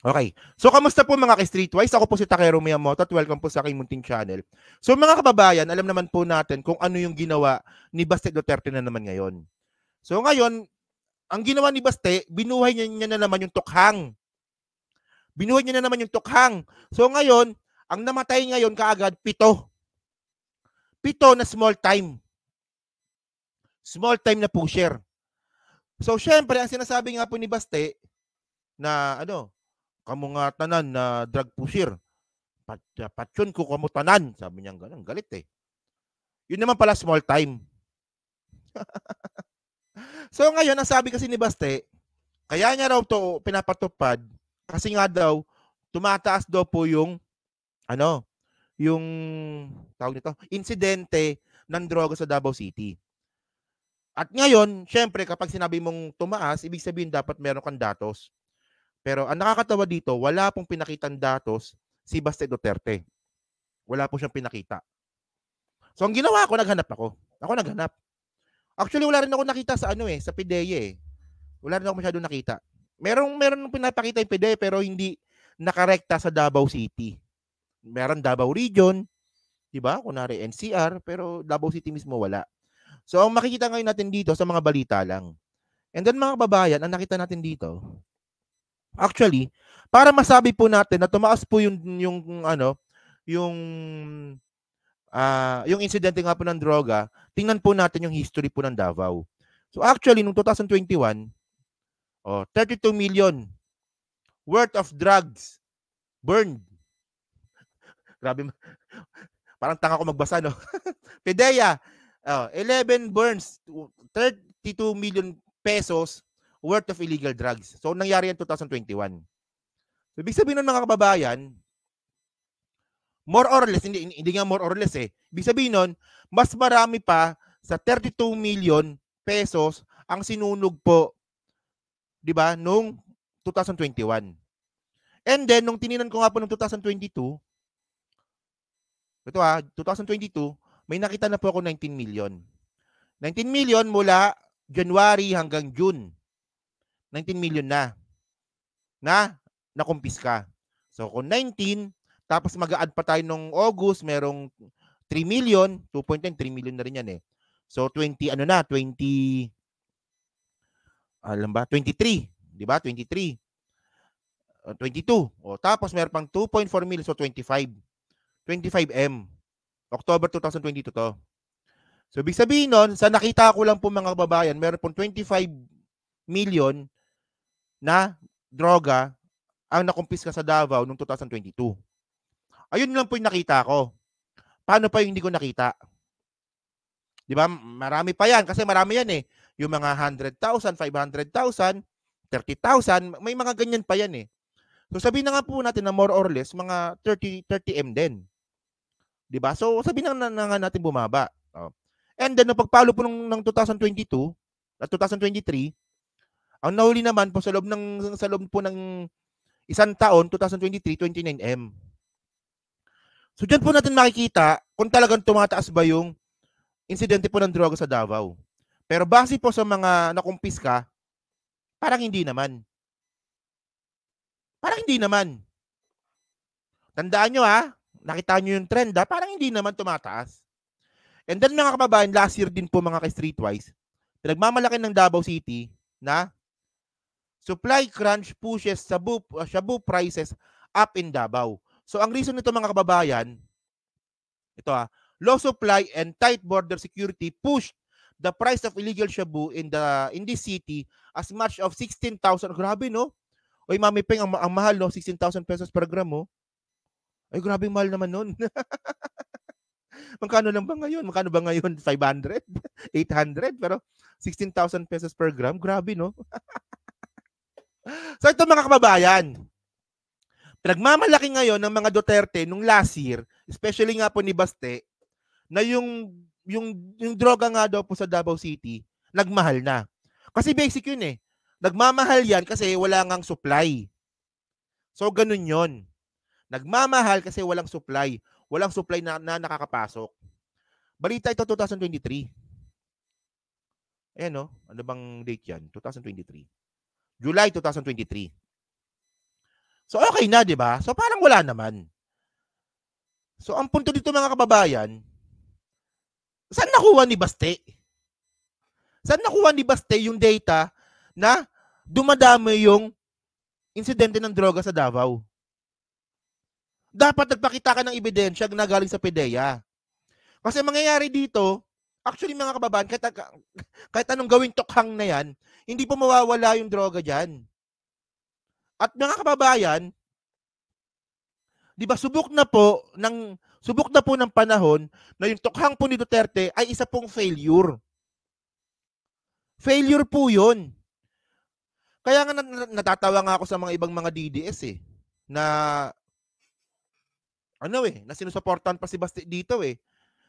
Okay. So, kamusta po mga ka-Streetwise? Ako po si Takero Miyamoto at welcome po sa aking munting channel. So, mga kababayan, alam naman po natin kung ano yung ginawa ni Baste Duterte na naman ngayon. So, ngayon, ang ginawa ni Baste, binuhay niya na naman yung tukhang. Binuhay niya na naman yung tukhang. So, ngayon, ang namatay ngayon kaagad, 7. 7 na small time. Small time na pusher. So, syempre, ang sinasabi nga po ni Baste na kamo nga tanan na drug pusher. Patyon ko kamo tanan. Sabi niya gano'n, galit eh. Yun naman pala small time. So ngayon, ang sabi kasi ni Baste, kaya niya raw to pinapatupad kasi nga daw, tumataas daw po yung, yung, tawag nito, insidente ng droga sa Davao City. At ngayon, syempre, kapag sinabi mong tumaas, ibig sabihin dapat meron kang datos. Pero ang nakakatawa dito, wala pong pinakitang datos si Baste Duterte. Wala po siyang pinakita. So ang ginawa ko, naghanap ako. Ako naghanap. Actually, wala rin ako nakita sa sa PDEA eh. Wala rin ako masyadong nakita. Meron pinapakita yung PDEA pero hindi nakarekta sa Davao City. Meron Davao Region, 'di ba? Kunwari NCR, pero Davao City mismo wala. So ang makikita ngayon natin dito sa mga balita lang. And then mga kababayan, ang nakita natin dito, actually, para masabi po natin na tumaas po yung insidente nga po ng droga, tingnan po natin yung history po ng Davao. So actually, noong 2021, 32 million worth of drugs burned. Grabe, parang tanga ko magbasa, no? PDEA, 11 burns, 32 million pesos worth of illegal drugs. So nangyari yan 2021. So, ibig sabihin ng mga kababayan, more or less, hindi nga more or less eh. Ibig sabihin nun, mas marami pa sa 32 million pesos ang sinunog po, 'di ba, nung 2021. And then nung tininan ko nga po nung 2022, 2022, may nakita na po ako 19 million. 19 million mula January hanggang June. 19 million na nakumpiska. So kung 19, tapos mag-a-add pa tayo nung August, merong 3 million, 2.9, 3 million na rin yan eh. So 20, 23, di ba? 23. 22. Tapos meron pang 2.4 million, so 25. 25M. October 2022 to. So, ibig sabihin nun, sa nakita ko lang po mga kababayan, meron pong 25 million na droga ang nakumpiska sa Davao noong 2022. Ayun lang po yung nakita ko. Paano pa yung hindi ko nakita? Di ba? Marami pa yan kasi marami yan eh. Yung mga 100,000, 500,000, 30,000, may mga ganyan pa yan eh. So sabihin na nga po natin na more or less mga 30M din. Di ba? So sabihin na nga natin bumaba. And then, pagpalo po ng 2022 at 2023, ang nahuli naman po sa loob po ng isang taon, 2023, 29M. So, dyan po natin makikita kung talagang tumataas ba yung insidente po ng droga sa Davao. Pero base po sa mga nakumpiska, parang hindi naman. Parang hindi naman. Tandaan nyo nakita nyo yung trend parang hindi naman tumataas. And then mga kababayan, last year din po mga ka-Streetwise, pinagmamalaki ng Davao City na supply crunch pushes shabu prices up in Davao. So ang reason nito mga kababayan, ito low supply and tight border security pushed the price of illegal shabu in this city as much of 16,000. Grabe no? Oy Mami Peng, ang mahal no, 16,000 pesos per gram mo. Ay grabe mahal naman nun. Magkano lang ba ngayon? Magkano ba ngayon? 500? 800? Pero 16,000 pesos per gram? Grabe, no? So ito mga kababayan, pinagmamalaki ngayon ng mga Duterte nung last year, especially nga po ni Baste, na yung droga nga daw po sa Davao City, nagmahal na. Kasi basic yun eh. Nagmamahal yan kasi wala ngang supply. So ganun yon. Nagmamahal kasi walang supply. Walang supply na nakakapasok. Balita ito 2023. Ayan no, ano bang date yan? 2023. July 2023. So okay na, di ba? So parang wala naman. So ang punto dito mga kababayan, saan nakuha ni Baste? Saan nakuha ni Baste yung data na dumadami yung insidente ng droga sa Davao? Dapat nagpakita ka ng ebidensya na galing sa PDEA. Kasi mangyayari dito, actually mga kababayan, kahit anong gawing tokhang na yan, hindi po mawawala yung droga dyan. At mga kababayan, di ba subok na po ng panahon na yung tokhang po ni Duterte ay isa pong failure. Failure po yun. Kaya nga natatawa nga ako sa mga ibang mga DDS na na sinusuportahan pa si Baste dito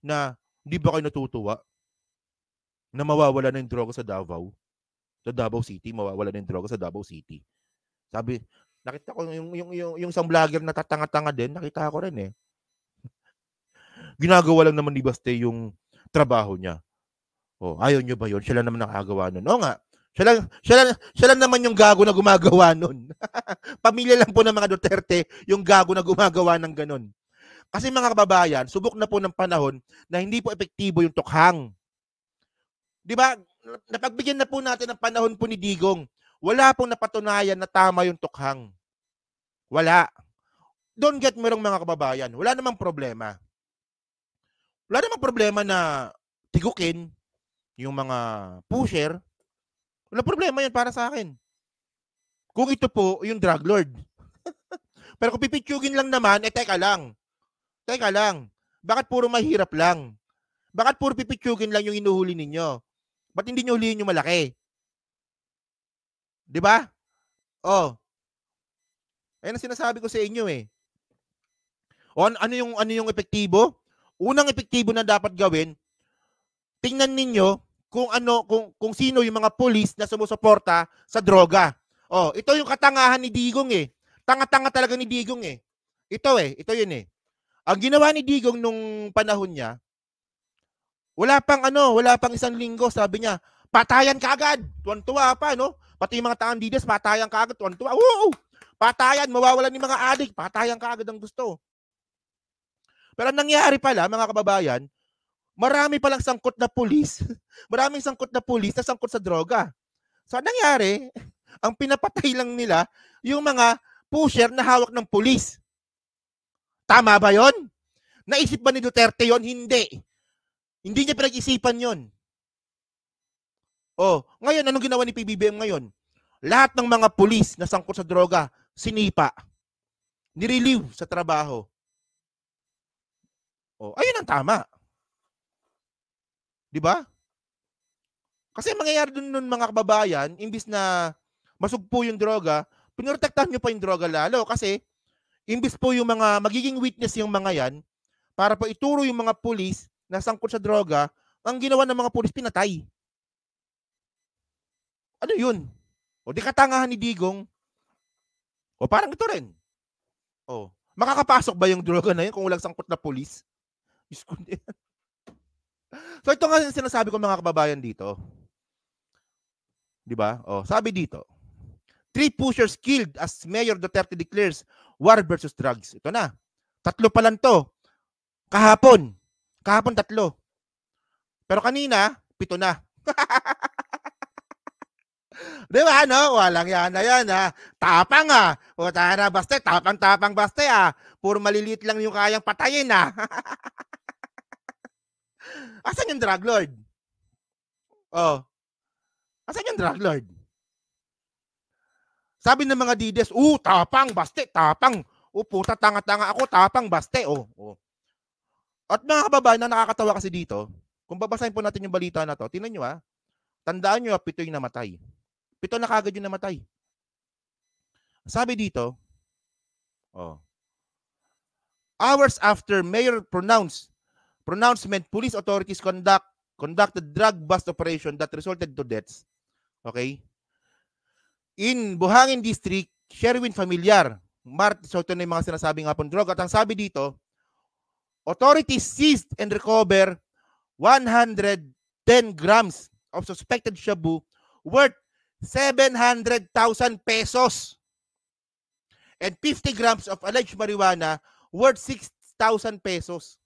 na di ba kayo natutuwa na mawawala na yung droga sa Davao City, mawawala na yung droga sa Davao City. Sabi, nakita ko yung isang vlogger na tatanga-tanga din, nakita ko rin Ginagawa lang naman ni Baste yung trabaho niya. Ayaw nyo ba yun? Siya lang naman nakagawa nun. Oo nga. Siya lang naman yung gago na gumagawa nun. Pamilya lang po ng mga Duterte yung gago na gumagawa ng ganun. Kasi mga kababayan, subok na po ng panahon na hindi po epektibo yung tokhang. Di ba? Napagbigyan na po natin ng panahon po ni Digong. Wala pong napatunayan na tama yung tokhang. Wala. Don't get me wrong mga kababayan. Wala namang problema. Wala namang problema na tigukin yung mga pusher. Wala problema yan para sa akin. Kung ito po yung drug lord. Pero kung pipitsugin lang naman, teka lang. Bakit puro mahirap lang? Bakit puro pipitsugin lang yung inuhuli ninyo? Ba't hindi nyo hulihin yung malaki? Di ba? Ayun ang sinasabi ko sa inyo ano yung epektibo? Unang epektibo na dapat gawin, tingnan ninyo kung sino yung mga pulis na sumusuporta sa droga. Ito yung katangahan ni Digong Tanga-tanga talaga ni Digong Ito yun Ang ginawa ni Digong nung panahon niya, wala pang isang linggo, sabi niya, patayan kaagad. Tuwan-tuwa pa, no? Pati yung mga tangang dides, patayan kaagad, tuwan-tuwa. Oo! Patayan, mawawalan ni mga adik, patayan kaagad ang gusto. Pero nangyari pala, mga kababayan, marami palang sangkot na pulis. Maraming sangkot na pulis na sangkot sa droga. So, nangyari, ang pinapatay lang nila, yung mga pusher na hawak ng pulis. Tama ba yon? Naisip ba ni Duterte yon? Hindi. Hindi niya pinag-isipan yon. Ngayon, anong ginawa ni PBBM ngayon? Lahat ng mga pulis na sangkot sa droga, sinipa. Nirelieve sa trabaho. Ayun ang tama. Di ba? Kasi mangyayari dun mga kababayan, imbis na masugpo yung droga, pinrotektahan nyo pa yung droga lalo kasi imbis po yung mga magiging witness yung mga yan para po ituro yung mga pulis na sangkot sa droga, ang ginawa ng mga pulis, pinatay. Ano yun? Di katangahan ni Digong. Parang ito rin. Makakapasok ba yung droga na yun kung walang sangkot na pulis? So ito nga yung sinasabi ko mga kababayan dito. Di ba? Sabi dito, 3 pushers killed as Mayor Duterte declares war versus drugs. Ito na. 3 pa lang to. Kahapon 3. Pero kanina, 7 na. Di ba, no? Walang yan na yan, Tapang, Tara, Baste. Tapang, Baste, Puro maliliit lang yung kayang patayin, Asan yung drug lord? Asan yung drug lord? Sabi ng mga dides, tapang, Baste, tapang. Puta, tanga-tanga ako, tapang, Baste, At mga kababayan na nakakatawa kasi dito, kung babasahin po natin yung balita na to, tingnan nyo tandaan nyo 7 yung namatay. 7 na kagad yung namatay. Sabi dito, hours after Mayor pronouncement, police authorities conducted drug bust operation that resulted to deaths. Okay? In Buhangin District, Sherwin Familiar, so ito na yung mga sinasabi nga pong drug. At ang sabi dito, authorities seized and recover 110 grams of suspected shabu worth 700,000 pesos and 50 grams of alleged marijuana worth 6,000 pesos.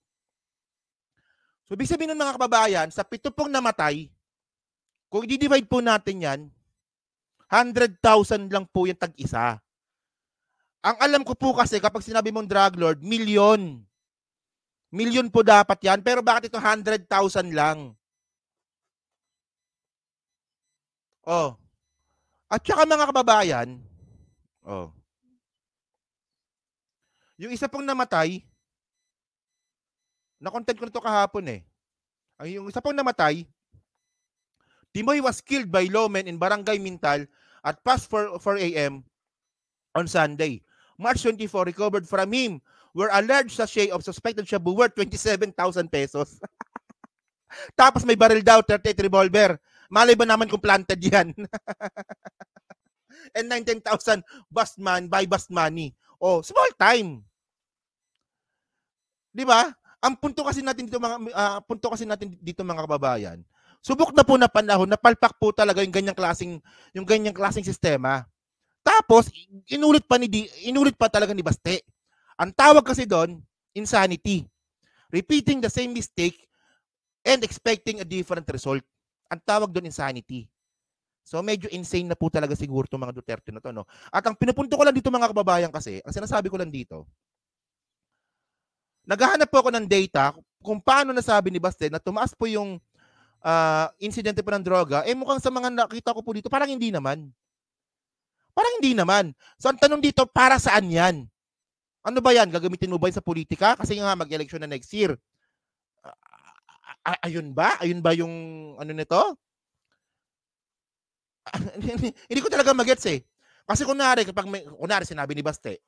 So, ibig sabihin ng mga kababayan, sa 7 pong namatay, kung i-divide po natin yan, 100,000 lang po yung tag-isa. Ang alam ko po kasi kapag sinabi mong drug lord, milyon. Milyon po dapat yan. Pero bakit ito 100,000 lang? Oh. At saka mga kababayan, oh. Yung isa pong namatay, na-content ko na ito kahapon eh. Yung isa pong namatay, Timoy was killed by lawmen in Barangay Mintal at past 4 a.m. on Sunday. March 24, recovered from him were a large sachet of suspected shabu worth 27,000 pesos. Tapos may barrel daw, 38 revolver. Malay ba naman kung planted yan? And 19,000 bust money. Oh, small time. 'Di ba? Ang punto kasi natin dito mga kababayan. Subok na po na panahon na palpak po talaga yung ganyang klaseng sistema. Tapos inulit pa talaga ni Baste. Ang tawag kasi doon, insanity. Repeating the same mistake and expecting a different result. Ang tawag doon, insanity. So medyo insane na po talaga siguro itong mga Duterte na to, no? At ang pinupunto ko lang dito mga kababayan kasi, ang sinasabi ko lang dito, naghahanap po ako ng data kung paano nasabi ni Baste na tumaas po yung insidente po ng droga, mukhang sa mga nakita ko po dito, parang hindi naman. So ang tanong dito, para saan yan? Ano ba yan? Gagamitin mo ba yan sa politika? Kasi nga mag-election na next year. Ayun ba? Ayun ba yung ano nito? Hindi ko talaga magets eh. Kasi kunwari sinabi ni Baste,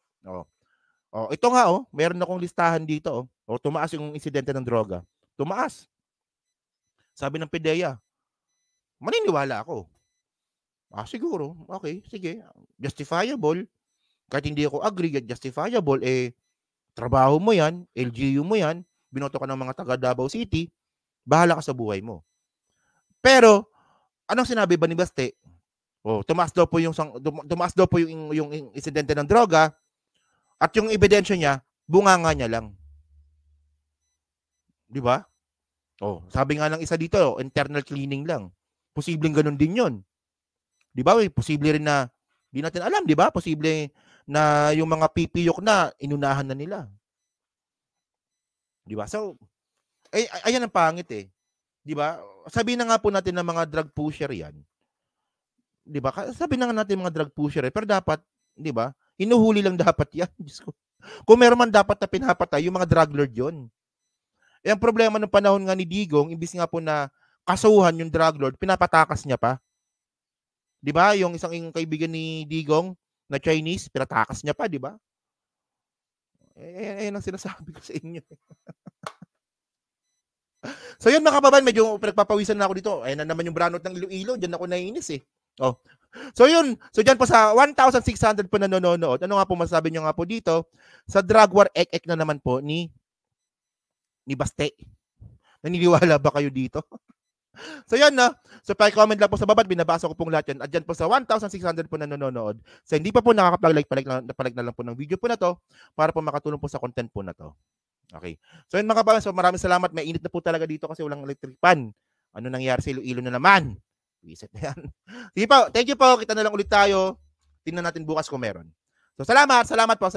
ito nga meron akong listahan dito tumaas yung insidente ng droga. Tumaas. Sabi ng PDEA, maniniwala ako. Siguro. Okay, sige. Justifiable. Kahit hindi ako agree, justifiable, trabaho mo yan, LGU mo yan, binoto ka ng mga taga Davao City, bahala ka sa buhay mo. Pero, anong sinabi ba ni Baste? Tumaas daw po yung insidente ng droga at yung ebidensya niya, bunganga niya lang. Di ba? Sabi nga ng isa dito, internal cleaning lang. Posibleng ganun din yun. Di ba? Posible rin na, di natin alam, di ba? Posible na yung mga pipiyok na, inunahan na nila. Di ba? So, ayan ang pangit eh. Di ba? Sabihin na nga po natin na mga drug pusher yan. Di ba? Sabihin na nga natin mga drug pusher pero dapat, di ba? Hinuhuli lang dapat yan. Kung meron man dapat na pinapatay, yung mga drug lord yun. Ang problema ng panahon nga ni Digong, imbis nga po na kasuhan yung drug lord, pinapatakas niya pa. Di ba? Yung isang kaibigan ni Digong na Chinese, pinatakas niya pa, di ba? Ayan ang sinasabi ko sa inyo. So yun mga kababayan, medyo pinagpapawisan na ako dito. Ayan na naman yung branot ng Iloilo, diyan ako naiinis eh. So yun, so dyan po sa 1,600 po nanonood, ano nga po masasabi nyo nga po dito, sa drug war ek-ek na naman po ni Baste. Naniniwala ba kayo dito? So yan na. So pa-comment lang po sa baba, binabasa ko pong lahat yan. At dyan po sa 1,600 po nanonood. So hindi pa po nakakapag-like, palag na lang po ng video po na to para po makatulong po sa content po na to. Okay. So yun mga kababayan, so maraming salamat. May init na po talaga dito kasi walang electric pan. Ano nangyari sa Iloilo na naman? Visit na yan. Sige po, thank you po. Kita na lang ulit tayo. Tingnan natin bukas kung meron. So salamat po.